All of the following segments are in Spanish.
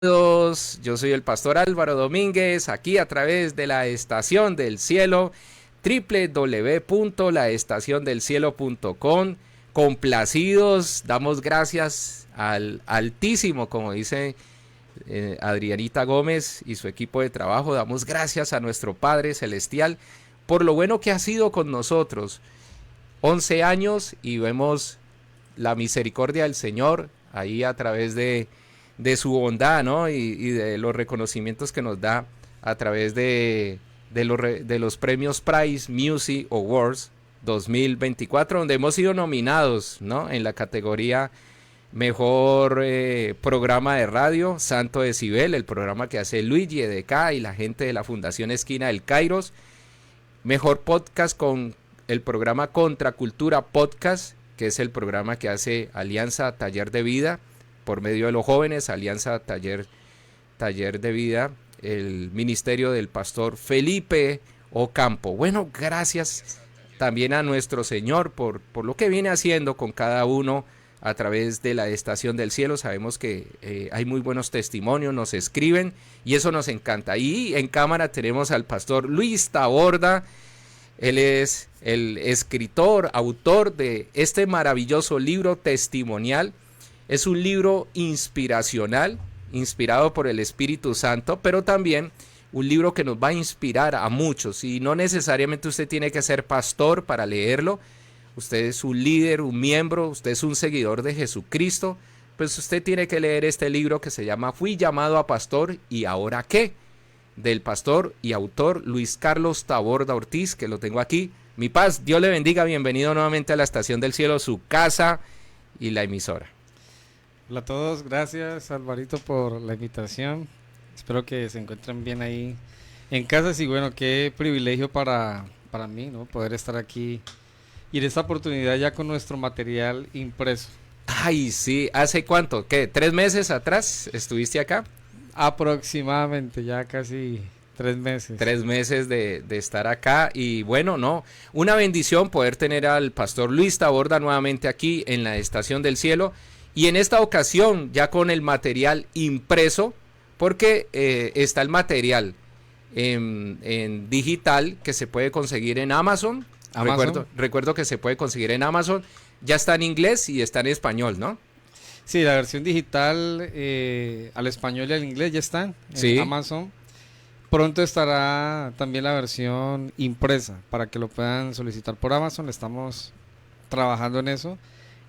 Yo soy el pastor Álvaro Domínguez, aquí a través de la Estación del Cielo, www.laestaciondelcielo.com. Complacidos, damos gracias al Altísimo, como dice Adrianita Gómez y su equipo de trabajo. Damos gracias a nuestro Padre Celestial por lo bueno que ha sido con nosotros. 11 años y vemos la misericordia del Señor ahí a través de su bondad, ¿no? Y de los reconocimientos que nos da a través de los premios Prize Music Awards 2024, donde hemos sido nominados, ¿no? En la categoría Mejor Programa de Radio, Santo Decibel, el programa que hace Luigi EDK y la gente de la Fundación Esquina del Kairos. Mejor Podcast con el programa Contracultura Podcast, que es el programa que hace Alianza Taller de Vida por medio de los jóvenes, Alianza Taller de Vida, el ministerio del pastor Felipe Ocampo. Bueno, gracias también a nuestro Señor por lo que viene haciendo con cada uno a través de la Estación del Cielo. Sabemos que hay muy buenos testimonios, nos escriben y eso nos encanta. Y en cámara tenemos al pastor Luis Taborda. Él es el escritor, autor de este maravilloso libro testimonial. Es un libro inspiracional, inspirado por el Espíritu Santo, pero también un libro que nos va a inspirar a muchos. Y no necesariamente usted tiene que ser pastor para leerlo. Usted es un líder, un miembro, usted es un seguidor de Jesucristo. Pues usted tiene que leer este libro que se llama Fui llamado a pastor y ahora qué, del pastor y autor Luis Carlos Taborda Ortiz, que lo tengo aquí. Mi paz, Dios le bendiga, bienvenido nuevamente a la Estación del Cielo, su casa y la emisora. Hola a todos, gracias Alvarito por la invitación. Espero que se encuentren bien ahí en casa. Y bueno, qué privilegio para mí, ¿no? Poder estar aquí y en esta oportunidad ya con nuestro material impreso. Ay, sí, ¿hace cuánto? ¿Qué? ¿3 meses atrás estuviste acá? Aproximadamente, ya casi 3 meses. 3 meses de estar acá y bueno, no, una bendición poder tener al pastor Luis Taborda nuevamente aquí en la Estación del Cielo y en esta ocasión ya con el material impreso, porque está el material en digital que se puede conseguir en Amazon. Recuerdo que se puede conseguir en Amazon, ya está en inglés y está en español, ¿no? Sí, la versión digital al español y al inglés ya están en Sí. Amazon. Pronto estará también la versión impresa para que lo puedan solicitar por Amazon. Estamos trabajando en eso.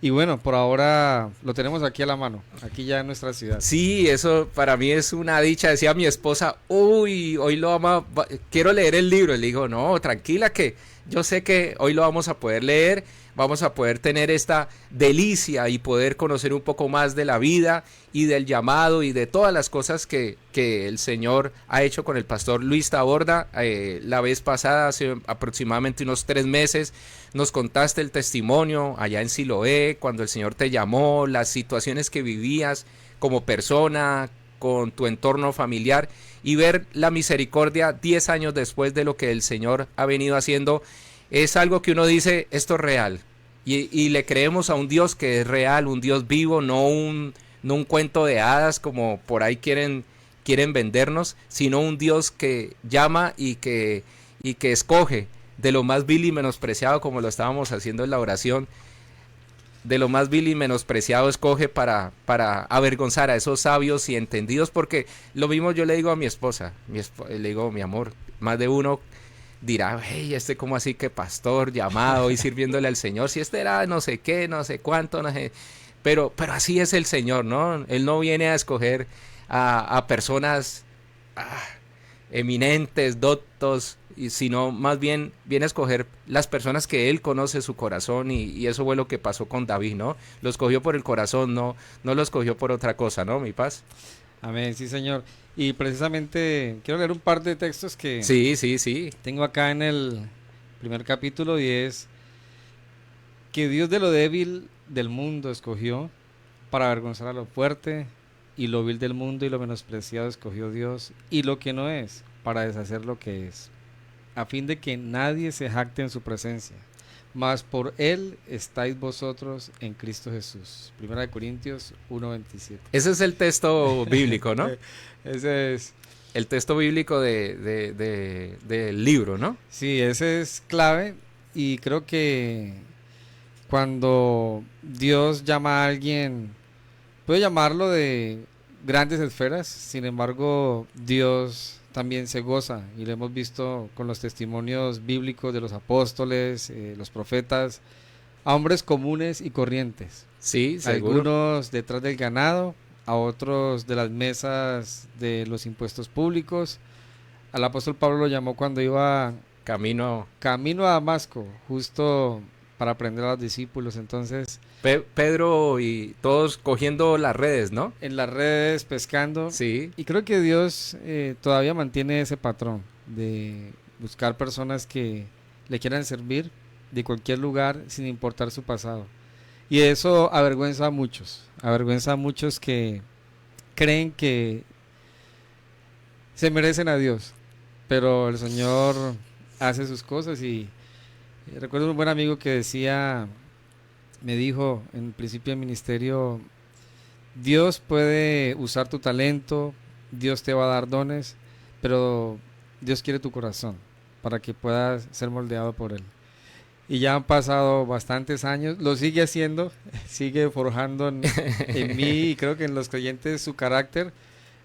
Y bueno, por ahora lo tenemos aquí a la mano, aquí ya en nuestra ciudad. Sí, eso para mí es una dicha. Decía mi esposa, uy, hoy lo vamos quiero leer el libro. Y le digo, no, tranquila que yo sé que hoy lo vamos a poder leer, vamos a poder tener esta delicia y poder conocer un poco más de la vida y del llamado y de todas las cosas que el Señor ha hecho con el pastor Luis Taborda. La vez pasada, hace aproximadamente unos 3 meses, nos contaste el testimonio allá en Siloé, cuando el Señor te llamó, las situaciones que vivías como persona, con tu entorno familiar, y ver la misericordia 10 años después de lo que el Señor ha venido haciendo, es algo que uno dice, esto es real. Y le creemos a un Dios que es real, un Dios vivo, no un cuento de hadas como por ahí quieren vendernos, sino un Dios que llama y que escoge de lo más vil y menospreciado, como lo estábamos haciendo en la oración. De lo más vil y menospreciado escoge para avergonzar a esos sabios y entendidos, porque lo mismo yo le digo a mi esposa, le digo, mi amor, más de uno dirá, hey, cómo así que pastor llamado y sirviéndole al Señor, si era no sé qué, no sé cuánto, no sé, pero así es el Señor, ¿no? Él no viene a escoger a personas eminentes, doctos, sino más bien viene a escoger las personas que él conoce su corazón, y eso fue lo que pasó con David, ¿no? Lo escogió por el corazón, no lo escogió por otra cosa, ¿no, mi paz? Amén, sí señor. Y precisamente quiero leer un par de textos que Sí. tengo acá en el primer capítulo, y es que Dios de lo débil del mundo escogió para avergonzar a lo fuerte, y lo vil del mundo y lo menospreciado escogió Dios, y lo que no es, para deshacer lo que es, a fin de que nadie se jacte en su presencia, mas por Él estáis vosotros en Cristo Jesús. 1 Corintios 1:27. Ese es el texto bíblico, ¿no? Ese es, El texto bíblico del libro, ¿no? sí, ese es clave y creo que cuando Dios llama a alguien, puede llamarlo de grandes esferas, sin embargo, Dios también se goza y lo hemos visto con los testimonios bíblicos de los apóstoles, los profetas, a hombres comunes y corrientes, Sí, seguro. algunos detrás del ganado, a otros de las mesas de los impuestos públicos. Al apóstol Pablo lo llamó cuando iba Camino. camino a Damasco, justo para aprender a los discípulos. Entonces, Pedro y todos cogiendo las redes, ¿no? en las redes, pescando. Sí, Y creo que Dios todavía mantiene ese patrón de buscar personas que le quieran servir de cualquier lugar sin importar su pasado. Y eso avergüenza a muchos que creen que se merecen a Dios, pero el Señor hace sus cosas y recuerdo un buen amigo que decía, me dijo en el principio del ministerio, Dios puede usar tu talento, Dios te va a dar dones, pero Dios quiere tu corazón para que puedas ser moldeado por Él. Y ya han pasado bastantes años, lo sigue haciendo, sigue forjando en mí y creo que en los creyentes su carácter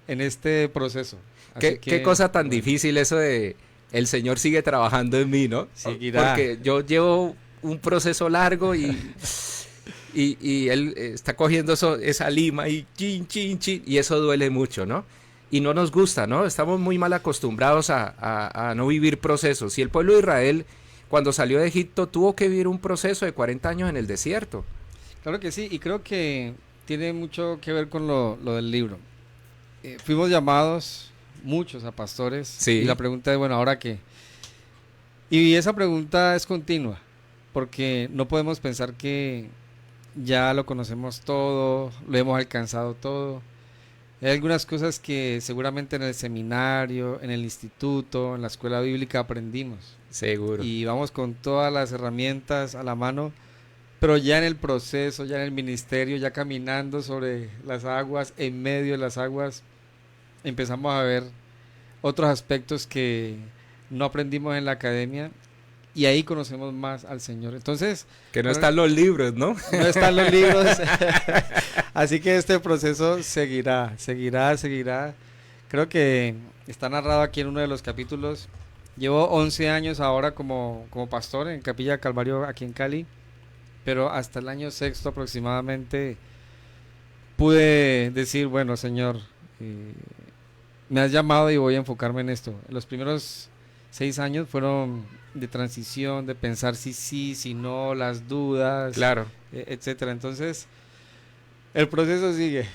en este proceso. Así qué que, cosa tan bueno, difícil eso de el Señor sigue trabajando en mí, ¿no? Seguirá. Porque yo llevo un proceso largo y Él está cogiendo esa lima y chin, chin, chin, y eso duele mucho, ¿no? Y no nos gusta, ¿no? Estamos muy mal acostumbrados a no vivir procesos. Y el pueblo de Israel, cuando salió de Egipto, tuvo que vivir un proceso de 40 años en el desierto. Claro que sí, y creo que tiene mucho que ver con lo del libro. Fuimos llamados muchos a pastores Sí. y la pregunta es, bueno, ¿ahora qué? Y esa pregunta es continua, porque no podemos pensar que ya lo conocemos todo, lo hemos alcanzado todo. Hay algunas cosas que seguramente en el seminario, en el instituto, en la escuela bíblica aprendimos Seguro. y vamos con todas las herramientas a la mano, pero ya en el proceso, ya en el ministerio, ya caminando sobre las aguas, en medio de las aguas, empezamos a ver otros aspectos que no aprendimos en la academia y ahí conocemos más al Señor. Entonces, Que no bueno, están los libros, ¿no? no están los libros, así que este proceso seguirá. Creo que está narrado aquí en uno de los capítulos. Llevo 11 años ahora como pastor en Capilla Calvario aquí en Cali, pero hasta el año sexto aproximadamente pude decir, bueno, Señor, me has llamado y voy a enfocarme en esto. Los primeros 6 años fueron de transición, de pensar si sí, si no, las dudas, Claro. etcétera. Entonces, el proceso sigue.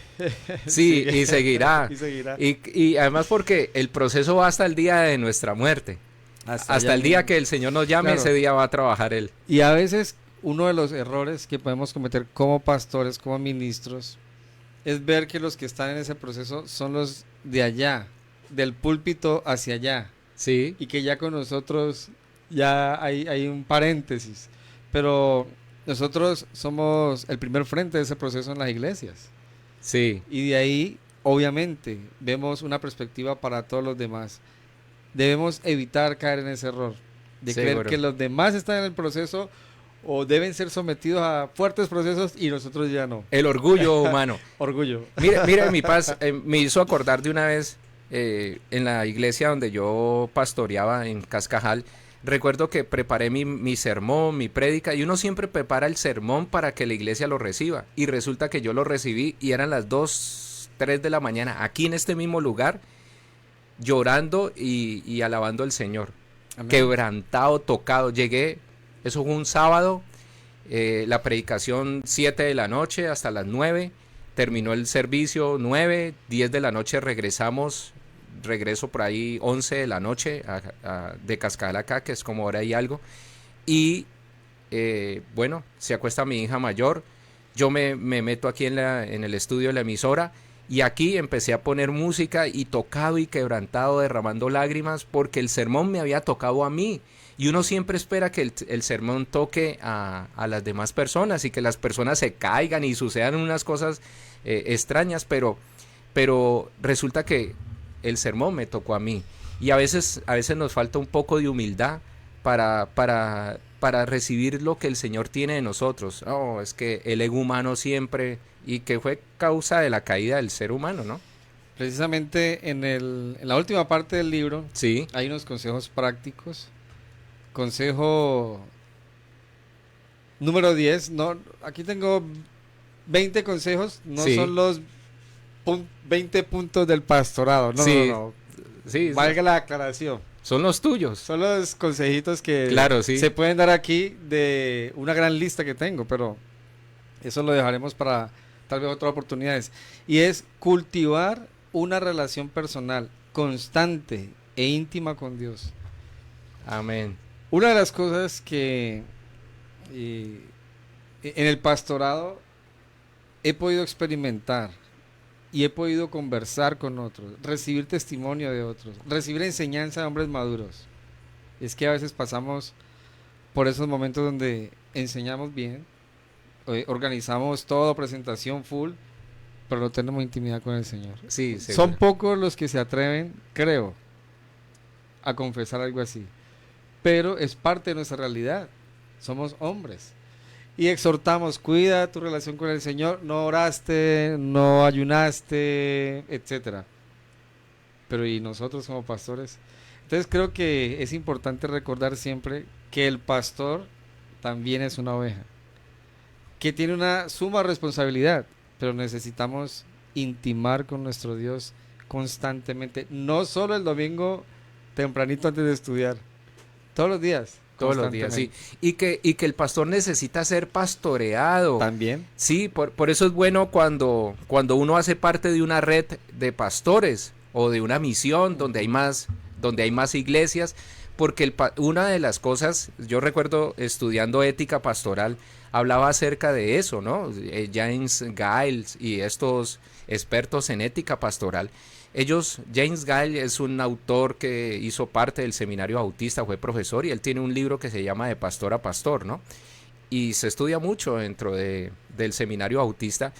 Sí, Sigue. y seguirá. Y seguirá. Y además porque el proceso va hasta el día de nuestra muerte. Hasta allá el día mismo. que el Señor nos llame, Claro. ese día va a trabajar Él. Y a veces uno de los errores que podemos cometer como pastores, como ministros, es ver que los que están en ese proceso son los de allá, del púlpito hacia allá, Sí, y que ya con nosotros ya hay un paréntesis. Pero nosotros somos el primer frente de ese proceso en las iglesias. sí. Y de ahí, obviamente, vemos una perspectiva para todos los demás. Debemos evitar caer en ese error de creer Seguro. que los demás están en el proceso o deben ser sometidos a fuertes procesos y nosotros ya no. El orgullo humano. Orgullo. Mira, mi paz me hizo acordar de una vez en la iglesia donde yo pastoreaba en Cascajal. Recuerdo que preparé mi sermón, mi prédica, y uno siempre prepara el sermón para que la iglesia lo reciba. Y resulta que yo lo recibí y eran las 2, 3 de la mañana, aquí en este mismo lugar, llorando y alabando al Señor. Amén. Quebrantado, tocado. Llegué, eso fue un sábado, la predicación 7 de la noche hasta las 9. Terminó el servicio 9, 10 de la noche regreso por ahí 11 de la noche de Cascajal acá, que es como hora y algo. Y bueno, se acuesta mi hija mayor, yo me meto aquí en el estudio de la emisora y aquí empecé a poner música y tocado y quebrantado, derramando lágrimas porque el sermón me había tocado a mí. Y uno siempre espera que el sermón toque a las demás personas y que las personas se caigan y sucedan unas cosas extrañas, pero resulta que el sermón me tocó a mí. Y a veces nos falta un poco de humildad para recibir lo que el Señor tiene de nosotros. Oh, es que el ego humano siempre, y que fue causa de la caída del ser humano, ¿no? Precisamente en la última parte del libro Sí, hay unos consejos prácticos. Consejo número 10, no, aquí tengo 20 consejos, no sí, son los 20 puntos del pastorado, no, sí, no, no, sí, valga la aclaración. son los tuyos. Son los consejitos que Claro, sí. se pueden dar aquí de una gran lista que tengo, pero eso lo dejaremos para tal vez otras oportunidades. Y es cultivar una relación personal constante e íntima con Dios. Amén. Una de las cosas que eh, en el pastorado he podido experimentar y he podido conversar con otros, recibir testimonio de otros, recibir enseñanza de hombres maduros, es que a veces pasamos por esos momentos donde enseñamos bien, organizamos todo, presentación full, pero no tenemos intimidad con el Señor. Sí, Son seguro. pocos los que se atreven, creo, a confesar algo así, pero es parte de nuestra realidad. Somos hombres y exhortamos, cuida tu relación con el Señor, no oraste, no ayunaste, etcétera. Pero ¿y nosotros como pastores? Entonces creo que es importante recordar siempre que el pastor también es una oveja, que tiene una suma responsabilidad, pero necesitamos intimar con nuestro Dios constantemente, no solo el domingo tempranito antes de estudiar, todos los días. Todos los días, sí. Y que el pastor necesita ser pastoreado. También. Sí, por eso es bueno cuando uno hace parte de una red de pastores o de una misión donde hay más iglesias, porque una de las cosas, yo recuerdo estudiando ética pastoral, hablaba acerca de eso, ¿no? James Giles y estos expertos en ética pastoral. James Giles es un autor que hizo parte del seminario bautista, fue profesor y él tiene un libro que se llama De Pastor a Pastor, ¿no? Y se estudia mucho dentro del seminario bautista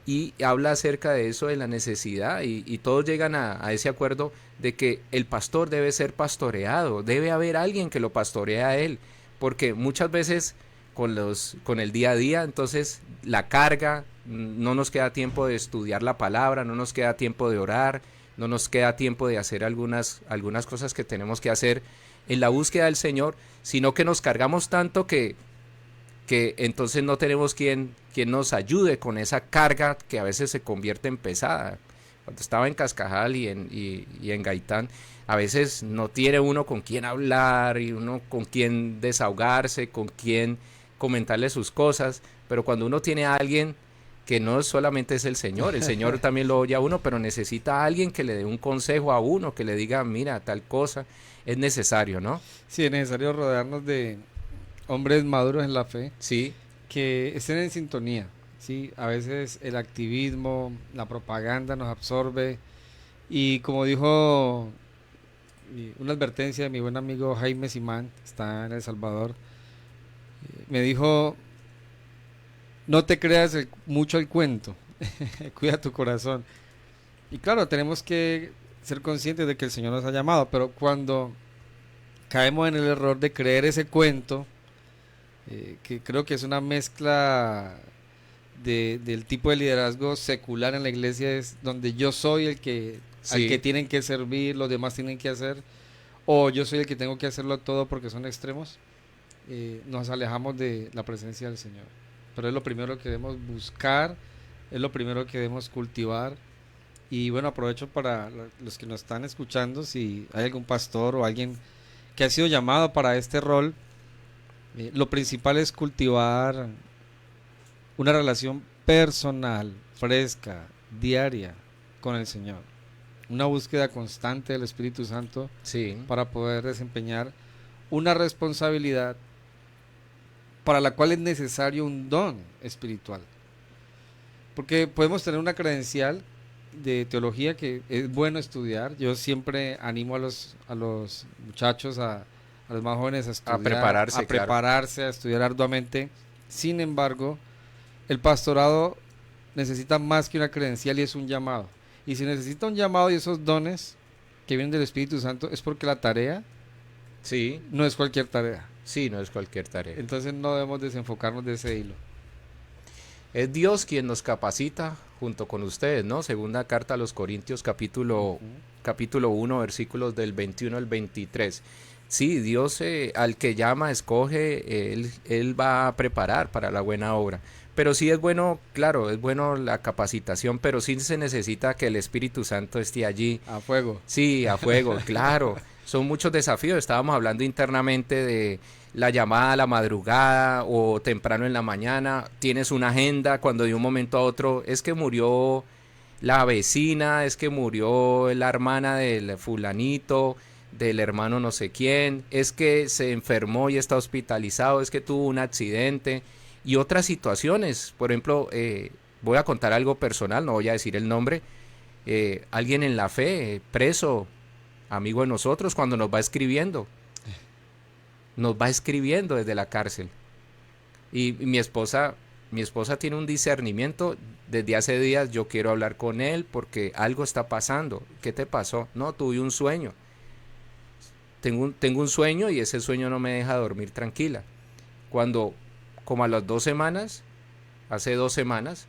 y habla acerca de eso, de la necesidad y todos llegan a ese acuerdo de que el pastor debe ser pastoreado, debe haber alguien que lo pastorea a él, porque muchas veces con el día a día, entonces la carga, no nos queda tiempo de estudiar la palabra, no nos queda tiempo de orar, no nos queda tiempo de hacer algunas cosas que tenemos que hacer en la búsqueda del Señor, sino que nos cargamos tanto que entonces no tenemos quien nos ayude con esa carga que a veces se convierte en pesada. Cuando estaba en Cascajal y en Gaitán, a veces no tiene uno con quién hablar y uno con quién desahogarse, con quién comentarle sus cosas, pero cuando uno tiene a alguien que no solamente es el Señor también lo oye a uno, pero necesita a alguien que le dé un consejo a uno, que le diga, mira, tal cosa, es necesario, ¿no? Sí, es necesario rodearnos de hombres maduros en la fe Sí, que estén en sintonía. Sí, a veces el activismo, la propaganda nos absorbe y como dijo una advertencia de mi buen amigo Jaime Simán, que está en El Salvador, me dijo, no te creas mucho el cuento, cuida tu corazón. Y claro, tenemos que ser conscientes de que el Señor nos ha llamado, pero cuando caemos en el error de creer ese cuento, que creo que es una mezcla del tipo de liderazgo secular en la iglesia, es donde yo soy al sí, que tienen que servir, los demás tienen que hacer, o yo soy el que tengo que hacerlo todo porque son extremos, nos alejamos de la presencia del Señor. Pero es lo primero que debemos buscar, es lo primero que debemos cultivar. Y bueno, aprovecho para los que nos están escuchando, si hay algún pastor o alguien que ha sido llamado para este rol, lo principal es cultivar una relación personal, fresca, diaria con el Señor. Una búsqueda constante del Espíritu Santo sí, para poder desempeñar una responsabilidad para la cual es necesario un don espiritual. Porque podemos tener una credencial de teología que es bueno estudiar. Yo siempre animo a los muchachos a a los más jóvenes a estudiar, prepararse, a claro. prepararse, a estudiar arduamente. Sin embargo, el pastorado necesita más que una credencial y es un llamado. Y si necesita un llamado y esos dones que vienen del Espíritu Santo es porque la tarea Sí, no es cualquier tarea. sí, no es cualquier tarea. Entonces no debemos desenfocarnos de ese hilo. Es Dios quien nos capacita junto con ustedes, ¿no? Segunda carta a los Corintios, capítulo 1, versículos del 21 al 23. Sí, Dios al que llama, escoge, él va a preparar para la buena obra. Pero sí es bueno, claro, es bueno la capacitación, pero sí se necesita que el Espíritu Santo esté allí. A fuego. Sí, a fuego, claro. Son muchos desafíos. Estábamos hablando internamente de la llamada a la madrugada o temprano en la mañana. Tienes una agenda cuando de un momento a otro es que murió la vecina, es que murió la hermana del fulanito, del hermano no sé quién, es que se enfermó y está hospitalizado, es que tuvo un accidente y otras situaciones. Por ejemplo, voy a contar algo personal, no voy a decir el nombre. Alguien en la fe, preso, amigo de nosotros, cuando nos va escribiendo desde la cárcel. Y mi esposa tiene un discernimiento desde hace días. Yo quiero hablar con él porque algo está pasando. ¿Qué te pasó? No, tuve un sueño. Tengo un sueño y ese sueño no me deja dormir tranquila. Cuando, como a las 2 semanas, hace 2 semanas,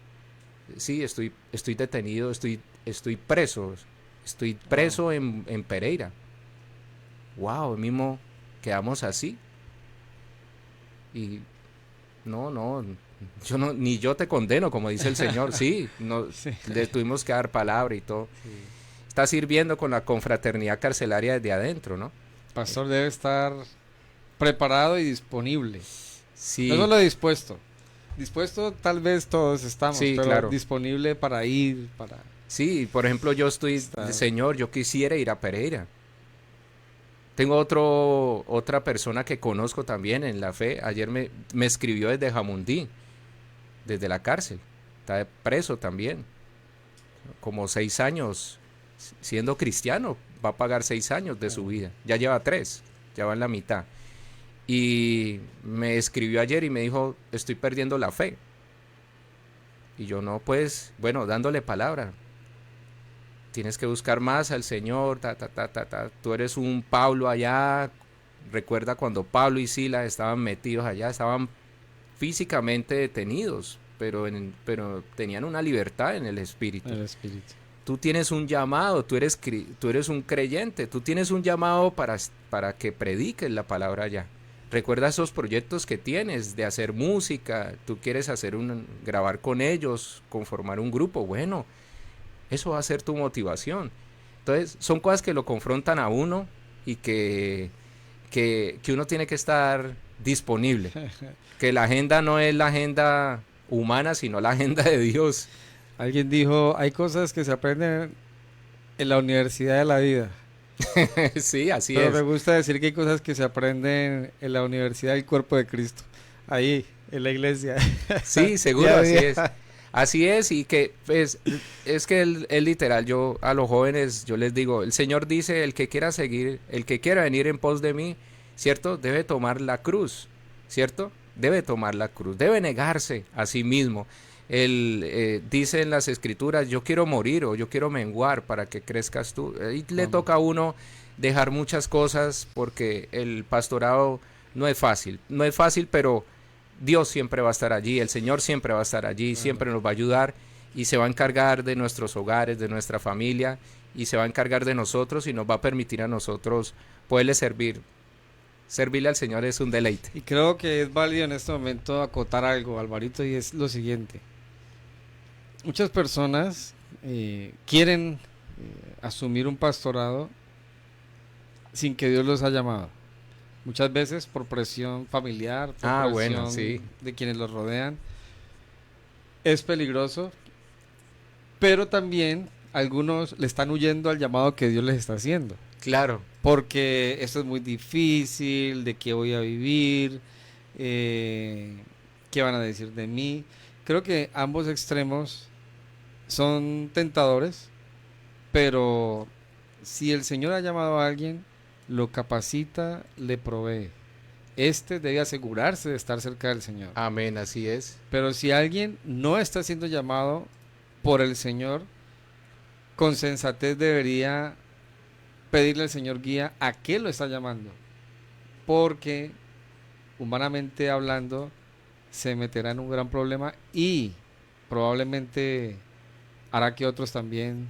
sí, estoy detenido, estoy preso. Estoy preso en Pereira. Wow, mismo quedamos así. Y no, yo no, ni yo te condeno, como dice el Señor. Sí, no, Sí. le tuvimos que dar palabra y todo. Sí. Está sirviendo con la confraternidad carcelaria desde adentro, ¿no? El pastor debe estar preparado y disponible. Sí, No solo dispuesto. Dispuesto tal vez todos estamos, sí, pero claro. disponible para ir, para Sí, por ejemplo, yo estoy, estar. Señor, yo quisiera ir a Pereira. Tengo otra persona que conozco también en la fe. Ayer me escribió desde Jamundí, desde la cárcel. Está preso también. Como 6 años siendo cristiano. Va a pagar 6 años de su vida. Ya lleva 3, ya va en la mitad. Y me escribió ayer y me dijo, estoy perdiendo la fe. Y yo no, pues, bueno, dándole palabra. Tienes que buscar más al Señor, Tú eres un Pablo allá. Recuerda cuando Pablo y Silas estaban metidos allá, estaban físicamente detenidos, pero tenían una libertad en el espíritu. El Espíritu. Tú tienes un llamado, tú eres un creyente, tú tienes un llamado para que prediques la palabra allá. Recuerda esos proyectos que tienes de hacer música, tú quieres grabar con ellos, conformar un grupo, bueno, eso va a ser tu motivación. Entonces, son cosas que lo confrontan a uno y que uno tiene que estar disponible. Que la agenda no es la agenda humana, sino la agenda de Dios. Alguien dijo, hay cosas que se aprenden en la universidad de la vida. Sí, así Pero es. me gusta decir que hay cosas que se aprenden en la universidad del cuerpo de Cristo. Ahí, en la iglesia. Sí, seguro, Día a así día. es. Así es, y que pues, es que él literal, yo a los jóvenes, yo les digo, el Señor dice, el que quiera seguir, el que quiera venir en pos de mí, ¿cierto? Debe tomar la cruz, ¿cierto? Debe tomar la cruz, debe negarse a sí mismo. Él dice en las escrituras, yo quiero morir o yo quiero menguar para que crezcas tú. Y le Amén. toca a uno dejar muchas cosas porque el pastorado no es fácil, pero Dios siempre va a estar allí, el Señor siempre va a estar allí, Claro. siempre nos va a ayudar y se va a encargar de nuestros hogares, de nuestra familia y se va a encargar de nosotros y nos va a permitir a nosotros poderle servir. Servirle al Señor es un deleite. Y creo que es válido en este momento acotar algo, Alvarito, y es lo siguiente. Muchas personas quieren asumir un pastorado sin que Dios los haya llamado. Muchas veces por presión familiar, por presión Bueno, sí. de quienes los rodean. Es peligroso, pero también algunos le están huyendo al llamado que Dios les está haciendo. Claro, Porque esto es muy difícil, de qué voy a vivir, qué van a decir de mí. Creo que ambos extremos son tentadores, pero si el Señor ha llamado a alguien, lo capacita, le provee. Este debe asegurarse de estar cerca del Señor. Amén, así es. Pero si alguien no está siendo llamado por el Señor, con sensatez debería pedirle al Señor guía a qué lo está llamando. Porque, humanamente hablando, se meterá en un gran problema y probablemente hará que otros también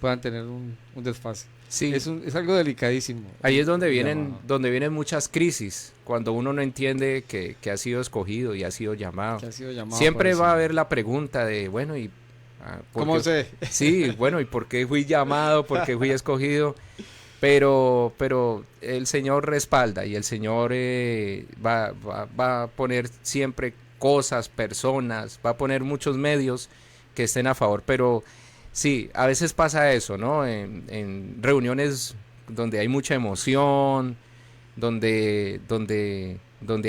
puedan tener un desfase. Sí. Es algo delicadísimo. Ahí es Llamado. donde vienen muchas crisis, cuando uno no entiende que ha sido escogido y ha sido llamado. Que ha sido llamado Siempre por el va a Señor. haber la pregunta de, bueno, ¿y por ¿Cómo qué? sé? Sí, bueno, ¿y por qué fui llamado? ¿Por qué fui escogido? Pero el Señor respalda y el Señor va a poner siempre cosas, personas, va a poner muchos medios que estén a favor, pero sí, a veces pasa eso, ¿no? En reuniones donde hay mucha emoción, donde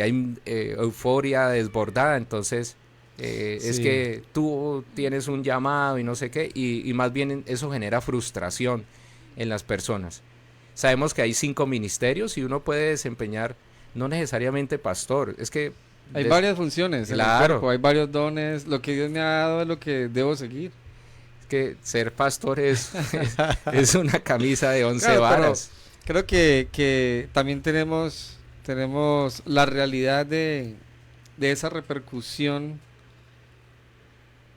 hay euforia desbordada, entonces es Sí. que tú tienes un llamado y no sé qué, y más bien eso genera frustración en las personas. Sabemos que hay 5 ministerios y uno puede desempeñar, no necesariamente pastor, es que Hay varias funciones en el Claro. cuerpo, hay varios dones. Lo que Dios me ha dado es lo que debo seguir. que ser pastor es una camisa de 11 Claro, pero varas. creo que también tenemos la realidad de esa repercusión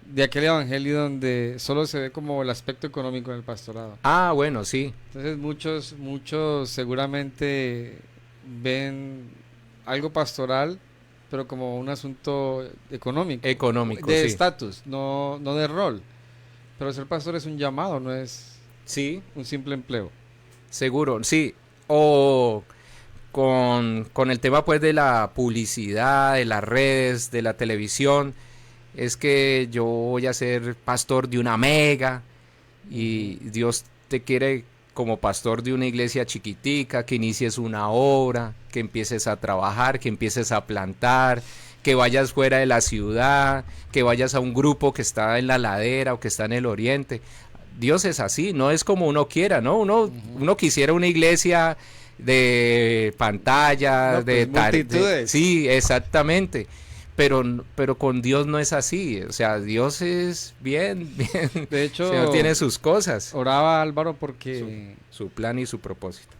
de aquel evangelio donde solo se ve como el aspecto económico en el pastorado. Ah, bueno, sí, Entonces muchos seguramente ven algo pastoral, pero como un asunto económico, económico, de sí. estatus, no de rol. Pero ser pastor es un llamado, no es Sí, un simple empleo. seguro, sí. O con el tema pues de la publicidad, de las redes, de la televisión, es que yo voy a ser pastor de una mega y Dios te quiere como pastor de una iglesia chiquitica, que inicies una obra, que empieces a trabajar, que empieces a plantar, que vayas fuera de la ciudad, que vayas a un grupo que está en la ladera o que está en el oriente. Dios es así, no es como uno quiera, ¿no? Uno quisiera una iglesia de pantalla, No, pues, multitudes. sí, exactamente. Pero con Dios no es así, o sea, Dios es bien, bien, De el hecho, Señor tiene sus cosas, oraba Álvaro porque su plan y su propósito.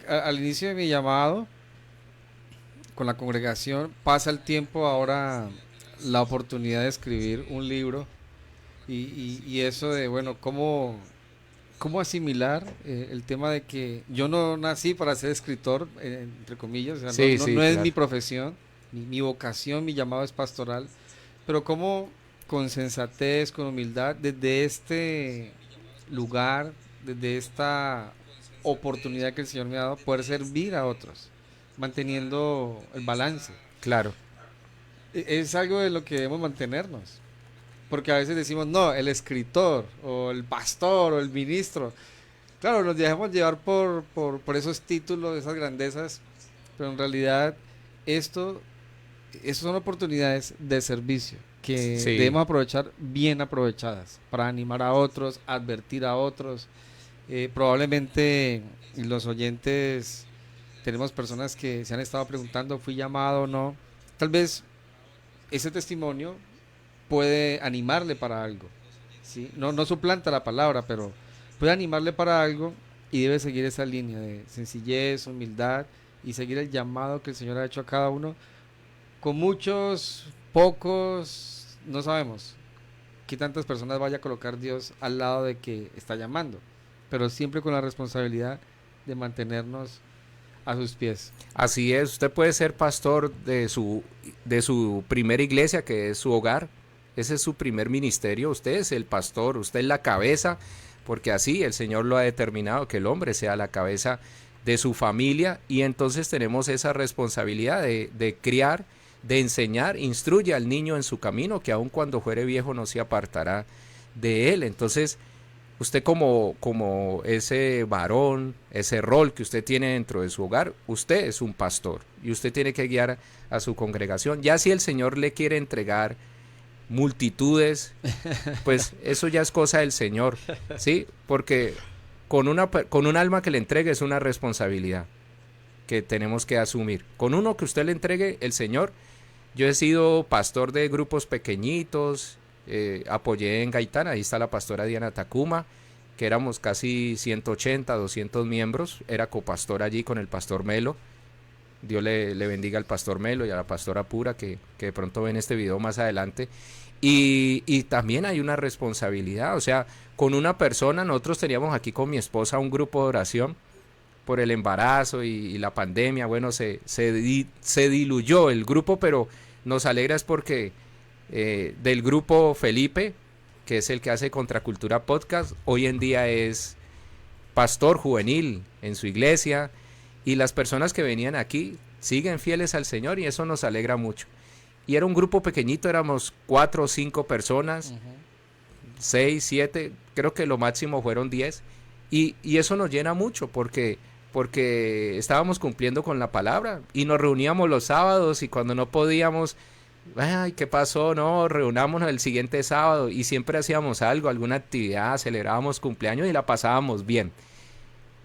al inicio de mi llamado con la congregación pasa el tiempo ahora la oportunidad de escribir un libro y eso de, bueno, cómo asimilar el tema de que yo no nací para ser escritor, entre comillas, o sea, Sí, sí, no es claro. mi profesión, mi vocación, mi llamado es pastoral, pero cómo con sensatez, con humildad, desde este lugar, desde esta oportunidad que el Señor me ha dado, poder servir a otros, manteniendo el balance. Claro, Es algo de lo que debemos mantenernos. Porque a veces decimos, no, el escritor, o el pastor, o el ministro. Claro, nos dejamos llevar por esos títulos, esas grandezas, pero en realidad esto, estas son oportunidades de servicio que sí, debemos aprovechar bien aprovechadas para animar a otros, advertir a otros. Probablemente los oyentes tenemos personas que se han estado preguntando, ¿fui llamado o no? Tal vez ese testimonio puede animarle para algo, ¿sí? No suplanta la palabra, pero puede animarle para algo y debe seguir esa línea de sencillez, humildad y seguir el llamado que el Señor ha hecho a cada uno. Con muchos, pocos, no sabemos qué tantas personas vaya a colocar Dios al lado de que está llamando, pero siempre con la responsabilidad de mantenernos a sus pies. así es. Usted puede ser pastor de su primera iglesia, que es su hogar. Ese es su primer ministerio. Usted es el pastor, usted es la cabeza, porque así el Señor lo ha determinado, que el hombre sea la cabeza de su familia, y entonces tenemos esa responsabilidad de criar, de enseñar. Instruye al niño en su camino, que aun cuando fuere viejo no se apartará de él. Entonces usted como ese varón, ese rol que usted tiene dentro de su hogar, usted es un pastor y usted tiene que guiar a su congregación. Ya si el Señor le quiere entregar multitudes, pues eso ya es cosa del Señor, ¿sí? Porque con un alma que le entregue es una responsabilidad que tenemos que asumir. Con uno que usted le entregue el Señor. Yo he sido pastor de grupos pequeñitos, apoyé en Gaitán, ahí está la pastora Diana Takuma, que éramos casi 180, 200 miembros, era copastor allí con el pastor Melo. Dios le bendiga al pastor Melo y a la pastora Pura, que de pronto ven este video más adelante. Y también hay una responsabilidad, o sea, con una persona, nosotros teníamos aquí con mi esposa un grupo de oración por el embarazo y la pandemia. Bueno, se diluyó el grupo, pero nos alegra es porque del grupo Felipe, que es el que hace Contracultura Podcast, hoy en día es pastor juvenil en su iglesia, y las personas que venían aquí siguen fieles al Señor y eso nos alegra mucho. Y era un grupo pequeñito, éramos 4 o 5 personas, 6, 7, creo que lo máximo fueron 10, y eso nos llena mucho porque estábamos cumpliendo con la palabra y nos reuníamos los sábados, y cuando no podíamos, ay, ¿qué pasó? No, reunámonos el siguiente sábado, y siempre hacíamos algo, alguna actividad, celebrábamos cumpleaños y la pasábamos bien,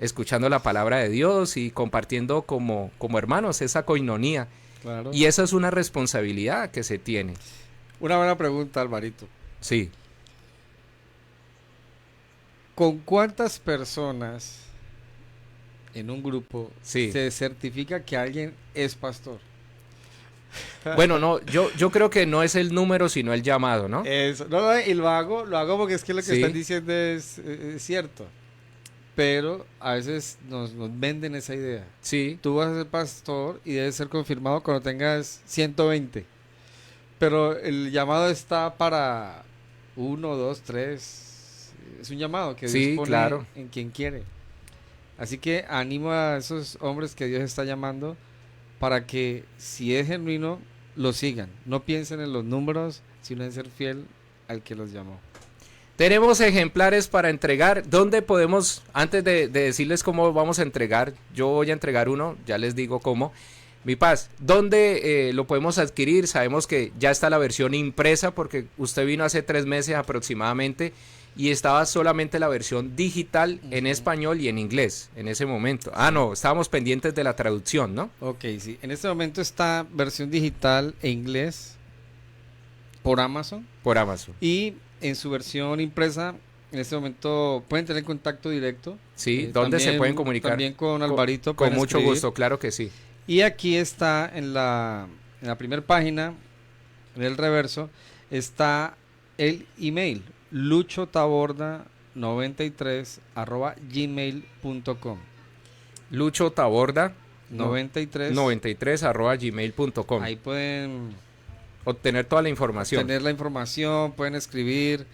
escuchando la palabra de Dios y compartiendo como hermanos esa coinonía. Claro. Y esa es una responsabilidad que se tiene. Una buena pregunta, Alvarito. Sí. ¿Con cuántas personas en un grupo Sí. se certifica que alguien es pastor? Bueno, no, yo creo que no es el número, sino el llamado, ¿no? Eso, no, y lo hago porque es que lo que Sí. están diciendo es cierto. Pero a veces nos venden esa idea. Sí. Tú vas a ser pastor y debes ser confirmado cuando tengas 120. Pero el llamado está para 1, 2, 3. Es un llamado que Dios Sí, pone claro. en quien quiere. Así que animo a esos hombres que Dios está llamando para que, si es genuino, lo sigan. No piensen en los números, sino en ser fiel al que los llamó. Tenemos ejemplares para entregar. ¿Dónde podemos, antes de decirles cómo vamos a entregar, yo voy a entregar uno, ya les digo cómo. Mi Paz, ¿dónde lo podemos adquirir? Sabemos que ya está la versión impresa porque usted vino hace 3 meses aproximadamente y estaba solamente la versión digital en español y en inglés en ese momento. Ah, no, estábamos pendientes de la traducción, ¿no? Ok, sí. En este momento está versión digital e inglés por Amazon. Por Amazon. Y en su versión impresa, en este momento pueden tener contacto directo. Sí, ¿dónde se pueden comunicar? También con Alvarito. Con pueden mucho escribir. gusto, claro que sí. Y aquí está en la primera página, en el reverso, está el email, luchotaborda93@gmail.com. Lucho Taborda 93. @gmail.com. Ahí pueden obtener toda la información. tener la información, pueden escribir.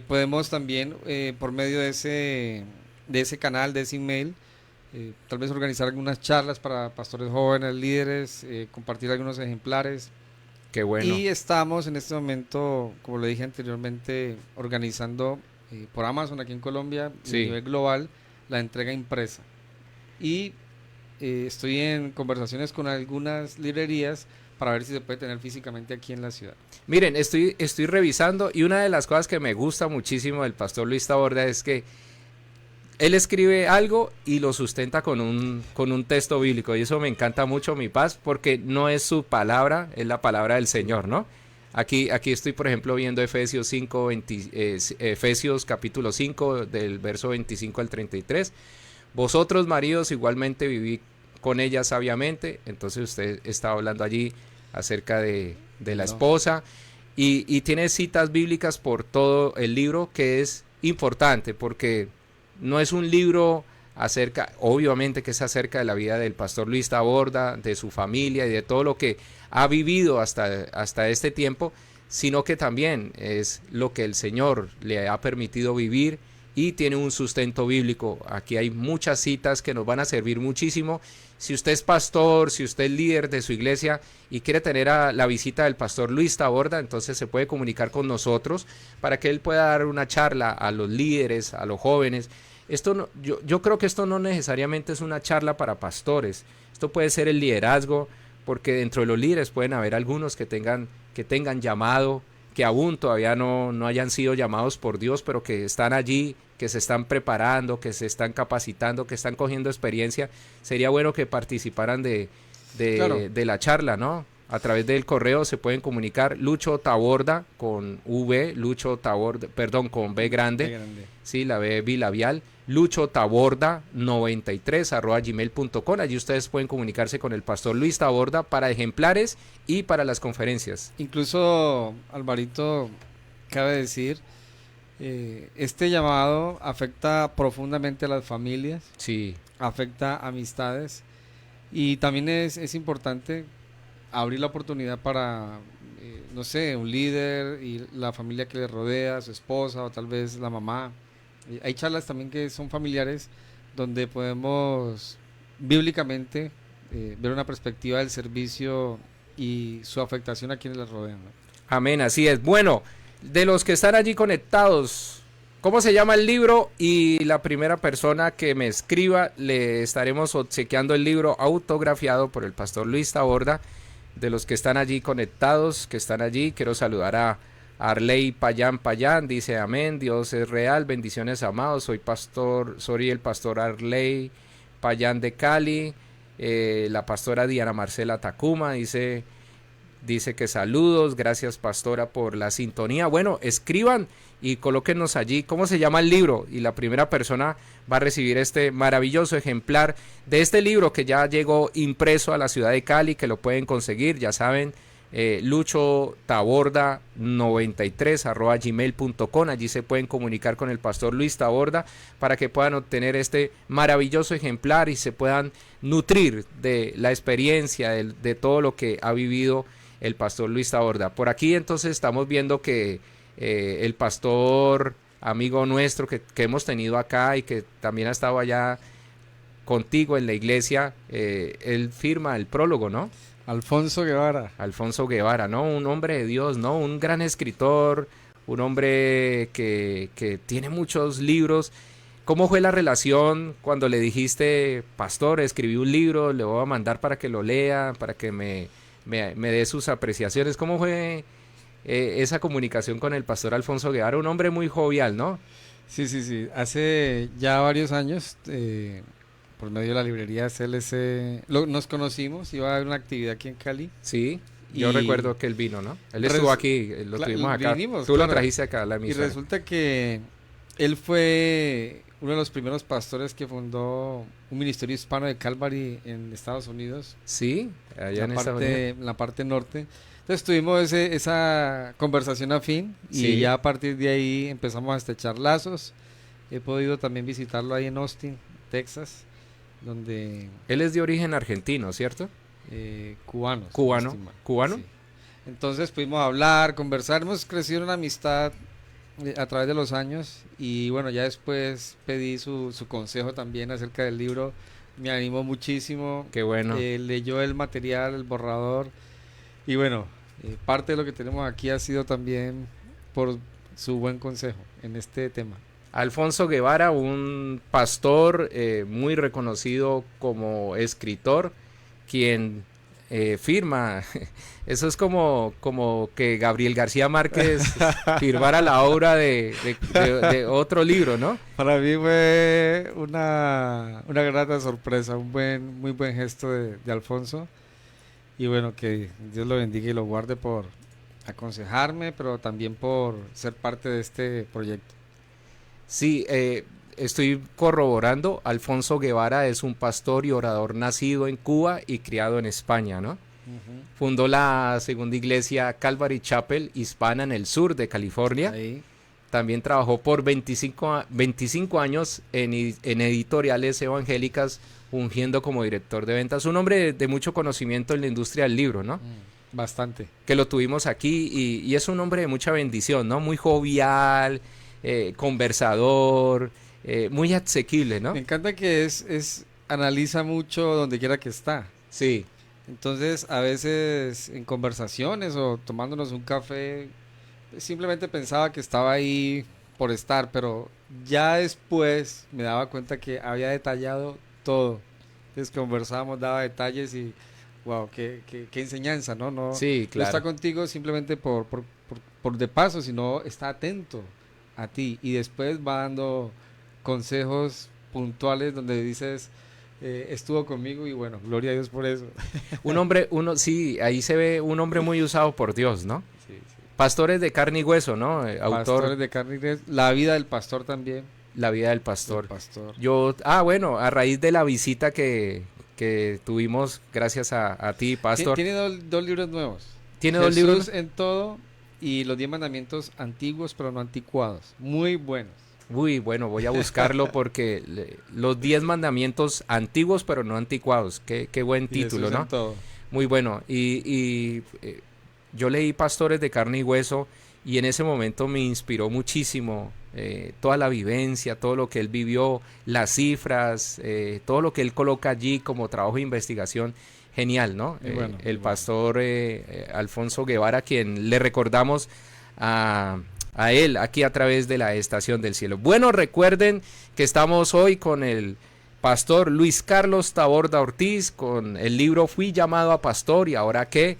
Podemos también, por medio de ese canal, de ese email, tal vez organizar algunas charlas para pastores jóvenes, líderes, compartir algunos ejemplares. Qué bueno. Y estamos en este momento, como le dije anteriormente, organizando por Amazon aquí en Colombia, Sí. a nivel global, la entrega impresa. Y estoy en conversaciones con algunas librerías para ver si se puede tener físicamente aquí en la ciudad. Miren, estoy revisando, y una de las cosas que me gusta muchísimo del pastor Luis Taborda es que él escribe algo y lo sustenta con un texto bíblico, y eso me encanta mucho, Mi Paz, porque no es su palabra, es la palabra del Señor, ¿no? Aquí estoy, por ejemplo, viendo Efesios capítulo 5, del verso 25 al 33. Vosotros, maridos, igualmente vivid con ella sabiamente. Entonces usted está hablando allí acerca de la esposa, y tiene citas bíblicas por todo el libro, que es importante porque no es un libro obviamente que es acerca de la vida del pastor Luis Taborda, de su familia y de todo lo que ha vivido hasta este tiempo, sino que también es lo que el Señor le ha permitido vivir y tiene un sustento bíblico. Aquí hay muchas citas que nos van a servir muchísimo. Si usted es pastor, si usted es líder de su iglesia y quiere tener la visita del pastor Luis Taborda, entonces se puede comunicar con nosotros para que él pueda dar una charla a los líderes, a los jóvenes. Yo creo que esto no necesariamente es una charla para pastores. Esto puede ser el liderazgo, porque dentro de los líderes pueden haber algunos que tengan llamado, que aún todavía no hayan sido llamados por Dios, pero que están allí, que se están preparando, que se están capacitando, que están cogiendo experiencia, sería bueno que participaran Claro. de la charla, ¿no? A través del correo se pueden comunicar Lucho Taborda con V, Lucho Taborda, perdón, con B grande, Qué grande. sí, la B bilabial, Lucho Taborda 93 @gmail.com. Allí ustedes pueden comunicarse con el pastor Luis Taborda para ejemplares y para las conferencias. Incluso, Alvarito, cabe decir, este llamado afecta profundamente a las familias, Sí, afecta a amistades y también es importante abrir la oportunidad para, no sé, un líder y la familia que le rodea, su esposa o tal vez la mamá. Hay charlas también que son familiares donde podemos bíblicamente ver una perspectiva del servicio y su afectación a quienes les rodean, ¿no? amén, así es. Bueno, de los que están allí conectados, ¿cómo se llama el libro? Y la primera persona que me escriba, le estaremos obsequiando el libro autografiado por el pastor Luis Taborda. De los que están allí conectados, que están allí, quiero saludar a Arley Payán, dice amén, Dios es real, bendiciones amados, soy el pastor Arley Payán de Cali, la pastora Diana Marcela Tacuma, dice que saludos, gracias pastora por la sintonía. Bueno, escriban y colóquenos allí cómo se llama el libro y la primera persona va a recibir este maravilloso ejemplar de este libro que ya llegó impreso a la ciudad de Cali, que lo pueden conseguir, ya saben, Lucho Taborda 93 @gmail.com. Allí se pueden comunicar con el pastor Luis Taborda para que puedan obtener este maravilloso ejemplar y se puedan nutrir de la experiencia, de todo lo que ha vivido el pastor Luis Taborda. Por aquí entonces estamos viendo que el pastor amigo nuestro que hemos tenido acá y que también ha estado allá contigo en la iglesia, él firma el prólogo, ¿no? Alfonso Guevara. Alfonso Guevara, ¿no? Un hombre de Dios, ¿no? Un gran escritor, un hombre que tiene muchos libros. ¿Cómo fue la relación cuando le dijiste, pastor, escribí un libro, le voy a mandar para que lo lea, para que me dé sus apreciaciones? ¿Cómo fue esa comunicación con el pastor Alfonso Guevara? Un hombre muy jovial, ¿no? Sí, sí, sí. Hace ya varios años, por medio de la librería CLC, nos conocimos, iba a haber una actividad aquí en Cali. Sí, yo Y recuerdo que él vino, ¿no? Él estuvo aquí, lo tuvimos acá. vinimos, Tú claro. lo trajiste acá a la Y emisora. resulta que él fue uno de los primeros pastores que fundó un ministerio hispano de Calvary en Estados Unidos, Sí, allá en Estados Unidos. en la parte norte. Entonces tuvimos esa conversación afín y Sí. ya a partir de ahí empezamos a estrechar lazos. He podido también visitarlo ahí en Austin, Texas, donde Él es de origen argentino, ¿cierto? cubanos. Cubano. si no estoy mal. ¿Cubano? Sí. Entonces pudimos hablar, conversar, hemos crecido en una amistad a través de los años y bueno, ya después pedí su consejo también acerca del libro, me animó muchísimo, Qué bueno. leyó el material, el borrador y bueno, parte de lo que tenemos aquí ha sido también por su buen consejo en este tema. Alfonso Guevara, un pastor muy reconocido como escritor, quien firma. Eso es como que Gabriel García Márquez firmara la obra de otro libro, ¿no? Para mí fue una grata sorpresa, muy buen gesto de Alfonso. Y bueno, que Dios lo bendiga y lo guarde por aconsejarme, pero también por ser parte de este proyecto. Sí, estoy corroborando. Alfonso Guevara es un pastor y orador nacido en Cuba y criado en España, ¿no? Fundó la segunda iglesia Calvary Chapel hispana en el sur de California. Ahí. También trabajó por 25 años en editoriales evangélicas, fungiendo como director de ventas. Un hombre de mucho conocimiento en la industria del libro, ¿no? Bastante. Que lo tuvimos aquí y es un hombre de mucha bendición, ¿no? Muy jovial, conversador, muy asequible, ¿no? Me encanta que analiza mucho donde quiera que está. Sí, Entonces, a veces en conversaciones o tomándonos un café, simplemente pensaba que estaba ahí por estar, pero ya después me daba cuenta que había detallado todo. Entonces conversábamos, daba detalles y wow, qué enseñanza, ¿no? No, sí, no está claro. contigo simplemente por de paso, sino está atento a ti y después va dando consejos puntuales donde dices, estuvo conmigo y bueno, gloria a Dios por eso. Sí, ahí se ve un hombre muy usado por Dios, ¿no? Sí, sí. Pastores de carne y hueso, ¿no? Autor, Pastores de carne y hueso, la vida del pastor también. La vida del pastor. Del pastor. Bueno, a raíz de la visita que tuvimos, gracias a ti, pastor. Tiene dos libros nuevos. Tiene Jesús 2 libros en todo y los 10 mandamientos antiguos pero no anticuados. Muy buenos. Uy, bueno, voy a buscarlo porque los 10 mandamientos antiguos pero no anticuados. Qué buen título, Jesús ¿no? en todo. Muy bueno. Yo leí Pastores de carne y hueso y en ese momento me inspiró muchísimo toda la vivencia, todo lo que él vivió, las cifras, todo lo que él coloca allí como trabajo de investigación. Genial, ¿no? Bueno, el pastor Alfonso Guevara, quien le recordamos a él aquí a través de la Estación del Cielo. Bueno, recuerden que estamos hoy con el pastor Luis Carlos Taborda Ortiz, con el libro Fui llamado a pastor y ahora qué.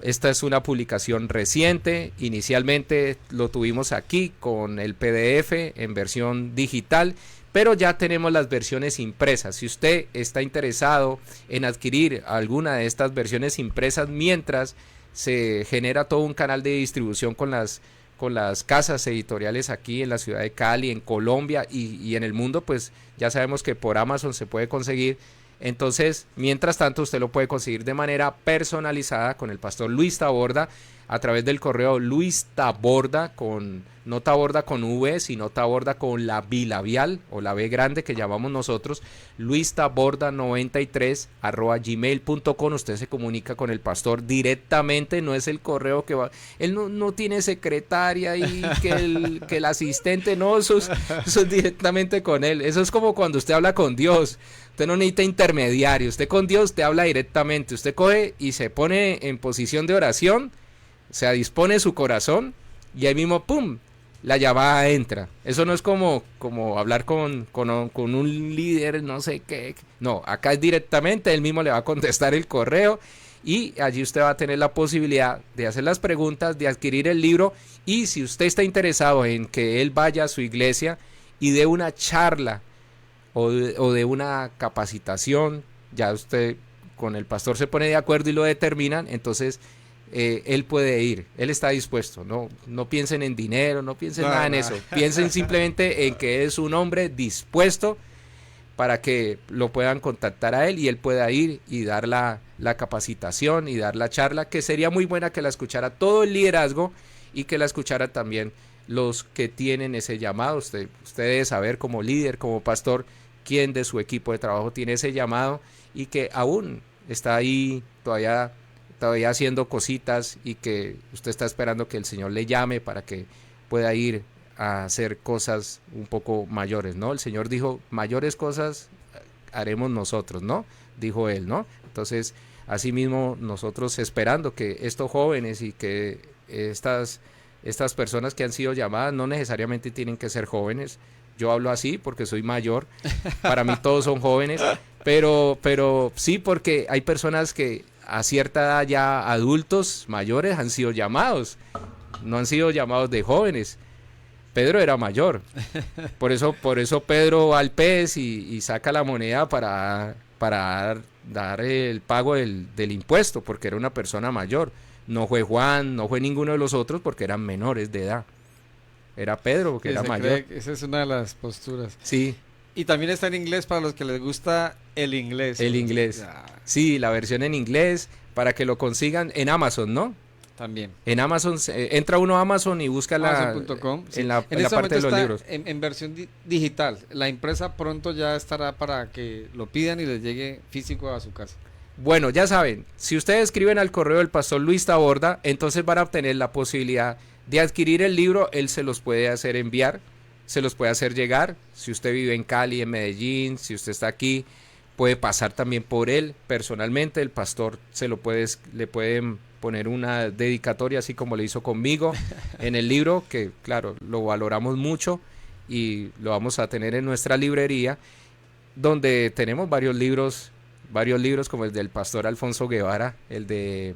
Esta es una publicación reciente, inicialmente lo tuvimos aquí con el PDF en versión digital, pero ya tenemos las versiones impresas. Si usted está interesado en adquirir alguna de estas versiones impresas mientras se genera todo un canal de distribución con las casas editoriales aquí en la ciudad de Cali, en Colombia y en el mundo, pues ya sabemos que por Amazon se puede conseguir. Entonces, mientras tanto, usted lo puede conseguir de manera personalizada con el pastor Luis Taborda a través del correo Luis Taborda, no Taborda con V, sino Taborda con la bilabial o la B grande que llamamos nosotros, luistaborda93@gmail.com. Usted se comunica con el pastor directamente, no es el correo que va. Él no tiene secretaria y que el asistente, no, eso es directamente con él. Eso es como cuando usted habla con Dios. Usted no necesita intermediario, usted con Dios te habla directamente, usted coge y se pone en posición de oración, se dispone su corazón y ahí mismo, ¡pum!, la llamada entra. Eso no es como hablar con un líder, no sé qué. No, acá es directamente, él mismo le va a contestar el correo y allí usted va a tener la posibilidad de hacer las preguntas, de adquirir el libro y si usted está interesado en que él vaya a su iglesia y dé una charla o de una capacitación, ya usted con el pastor se pone de acuerdo y lo determinan, entonces él puede ir, él está dispuesto, no piensen en dinero, no piensen nada en eso, piensen simplemente en que es un hombre dispuesto para que lo puedan contactar a él y él pueda ir y dar la capacitación y dar la charla, que sería muy buena que la escuchara todo el liderazgo y que la escuchara también los que tienen ese llamado. Usted debe saber como líder, como pastor, quién de su equipo de trabajo tiene ese llamado y que aún está ahí todavía haciendo cositas y que usted está esperando que el Señor le llame para que pueda ir a hacer cosas un poco mayores, ¿no? El Señor dijo, mayores cosas haremos nosotros, ¿no? Dijo Él, ¿no? Entonces, asimismo, nosotros esperando que estos jóvenes y que estas personas que han sido llamadas no necesariamente tienen que ser jóvenes. Yo hablo así porque soy mayor, para mí todos son jóvenes, pero sí porque hay personas que a cierta edad ya adultos, mayores, han sido llamados, no han sido llamados de jóvenes. Pedro era mayor, por eso Pedro va al pez y saca la moneda para dar el pago del impuesto, porque era una persona mayor. No fue Juan, no fue ninguno de los otros porque eran menores de edad. Era Pedro porque era mayor. Esa es una de las posturas. Sí. Y también está en inglés para los que les gusta el inglés. El inglés. Sí, la versión en inglés para que lo consigan en Amazon, ¿no? También. En Amazon, entra uno a Amazon y busca Amazon.com, en la parte de los libros. En versión digital. La impresa pronto ya estará para que lo pidan y les llegue físico a su casa. Bueno, ya saben, si ustedes escriben al correo del pastor Luis Taborda, entonces van a obtener la posibilidad de adquirir el libro. Él se los puede hacer enviar, se los puede hacer llegar. Si usted vive en Cali, en Medellín, si usted está aquí, puede pasar también por él personalmente. El pastor le pueden poner una dedicatoria así como le hizo conmigo en el libro, que claro, lo valoramos mucho y lo vamos a tener en nuestra librería, donde tenemos varios libros como el del pastor Alfonso Guevara, el de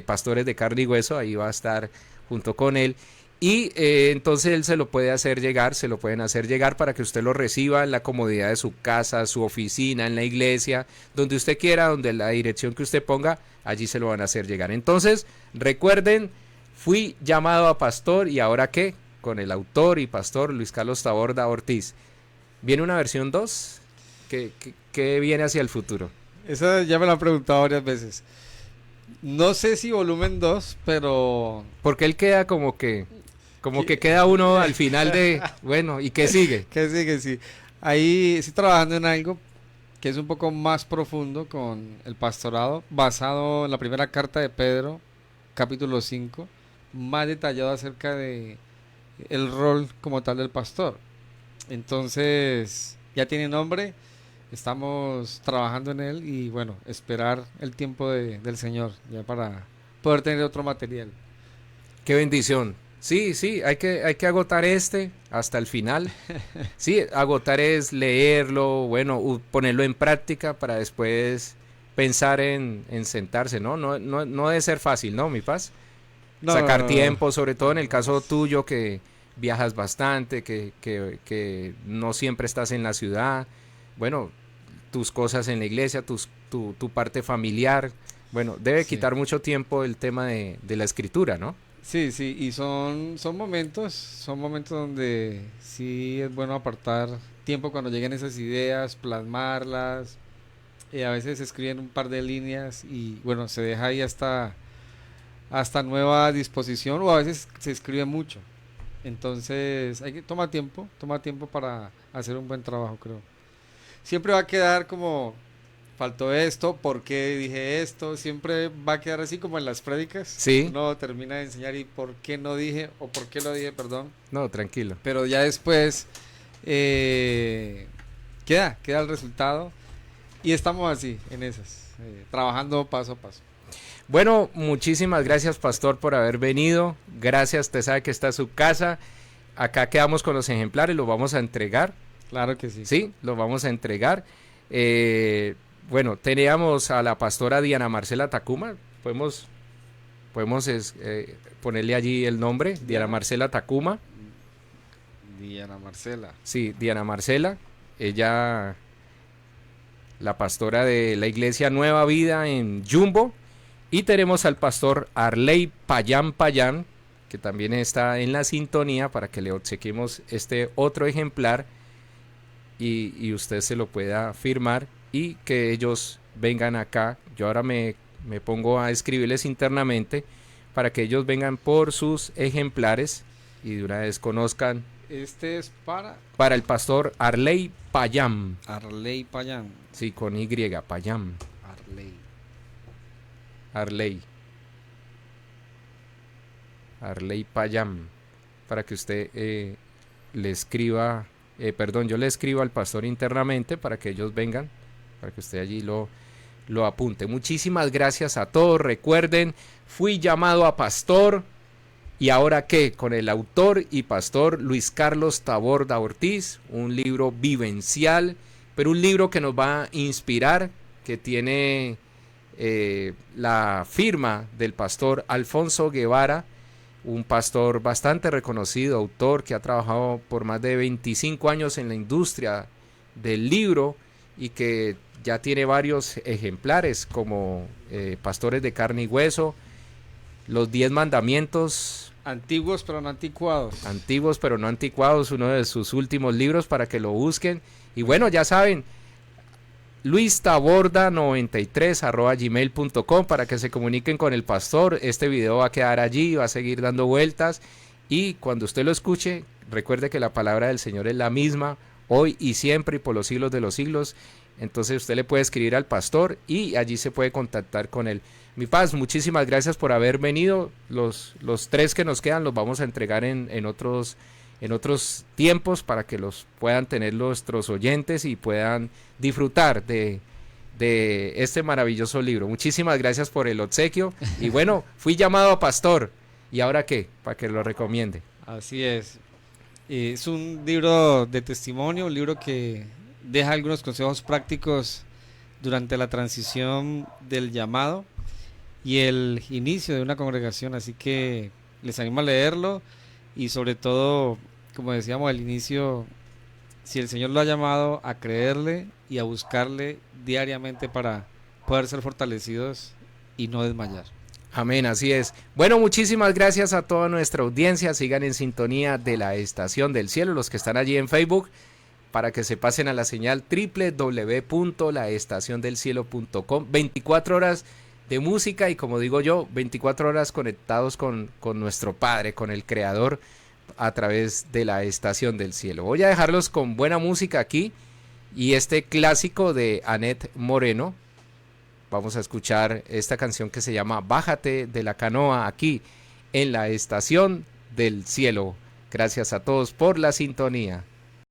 Pastores de carne y hueso. Ahí va a estar junto con él. Y entonces él se lo puede hacer llegar, se lo pueden hacer llegar para que usted lo reciba en la comodidad de su casa, su oficina, en la iglesia, donde usted quiera, donde la dirección que usted ponga, allí se lo van a hacer llegar. Entonces, recuerden, fui llamado a pastor y ahora qué, con el autor y pastor Luis Carlos Taborda Ortiz. ¿Viene una versión 2? ¿Qué viene hacia el futuro? Esa ya me la han preguntado varias veces. No sé si volumen 2, pero... Porque él queda como que queda uno al final de, bueno, ¿y qué sigue? Que sí, que sí. Ahí estoy trabajando en algo que es un poco más profundo con el pastorado, basado en la primera carta de Pedro, capítulo 5, más detallado acerca de el rol como tal del pastor. Entonces, ya tiene nombre, estamos trabajando en él y bueno, esperar el tiempo del Señor ya para poder tener otro material. Qué bendición. Sí, hay que agotar hasta el final. Sí, agotar es leerlo, bueno, ponerlo en práctica para después pensar en sentarse, ¿no? No debe ser fácil, ¿no, mi paz? Sacar tiempo, sobre todo en el caso tuyo que viajas bastante, que no siempre estás en la ciudad. Bueno, tus cosas en la iglesia, tu parte familiar. Bueno, debe quitar mucho tiempo el tema de la escritura, ¿no? Sí, y son momentos donde sí es bueno apartar tiempo cuando lleguen esas ideas, plasmarlas, a veces se escriben un par de líneas y bueno, se deja ahí hasta nueva disposición o a veces se escribe mucho. Entonces, toma tiempo para hacer un buen trabajo, creo. Siempre va a quedar como faltó esto, ¿por qué dije esto? Siempre va a quedar así como en las prédicas. Sí. Uno termina de enseñar y por qué no dije, o por qué lo dije, perdón. No, tranquilo. Pero ya después queda el resultado y estamos así, en esas, trabajando paso a paso. Bueno, muchísimas gracias, pastor, por haber venido. Gracias, usted sabe que está su casa. Acá quedamos con los ejemplares, los vamos a entregar. Claro que sí. Sí, los vamos a entregar. Bueno, teníamos a la pastora Diana Marcela Tacuma, podemos ponerle allí el nombre, Diana Marcela Tacuma. Diana Marcela. Sí, Diana Marcela, ella, la pastora de la iglesia Nueva Vida en Jumbo. Y tenemos al pastor Arley Payán, que también está en la sintonía para que le obsequiemos este otro ejemplar y usted se lo pueda firmar y que ellos vengan acá. Yo ahora me pongo a escribirles internamente para que ellos vengan por sus ejemplares y de una vez conozcan. Este es para el pastor Arley Payán. Arley Payán. Sí, con Y, Payán. Arley Payán. Para que usted le escriba, yo le escribo al pastor internamente para que ellos vengan, para que usted allí lo apunte. Muchísimas gracias a todos. Recuerden, fui llamado a pastor. ¿Y ahora qué? Con el autor y pastor Luis Carlos Taborda Ortiz, un libro vivencial, pero un libro que nos va a inspirar, que tiene la firma del pastor Alfonso Guevara, un pastor bastante reconocido, autor que ha trabajado por más de 25 años en la industria del libro y que ya tiene varios ejemplares como Pastores de Carne y Hueso, Los 10 Mandamientos. Antiguos pero no anticuados. Antiguos pero no anticuados, uno de sus últimos libros para que lo busquen. Y bueno, ya saben, luistaborda93@gmail.com para que se comuniquen con el pastor. Este video va a quedar allí, va a seguir dando vueltas. Y cuando usted lo escuche, recuerde que la palabra del Señor es la misma, hoy y siempre y por los siglos de los siglos. Entonces usted le puede escribir al pastor y allí se puede contactar con él. Mi paz, muchísimas gracias por haber venido. Los 3 que nos quedan los vamos a entregar en otros tiempos para que los puedan tener nuestros oyentes y puedan disfrutar de este maravilloso libro. Muchísimas gracias por el obsequio. Y bueno, fui llamado a pastor. ¿Y ahora qué? Para que lo recomiende. Así es. Es un libro de testimonio, un libro que deja algunos consejos prácticos durante la transición del llamado y el inicio de una congregación, así que les animo a leerlo y sobre todo, como decíamos al inicio, si el Señor lo ha llamado a creerle y a buscarle diariamente para poder ser fortalecidos y no desmayar. Amén, así es. Bueno, muchísimas gracias a toda nuestra audiencia. Sigan en sintonía de la Estación del Cielo, los que están allí en Facebook, para que se pasen a la señal www.laestaciondelcielo.com. 24 horas de música y, como digo yo, 24 horas conectados con nuestro Padre, con el Creador, a través de la Estación del Cielo. Voy a dejarlos con buena música aquí y este clásico de Annette Moreno. Vamos a escuchar esta canción que se llama Bájate de la canoa, aquí en la Estación del Cielo. Gracias a todos por la sintonía.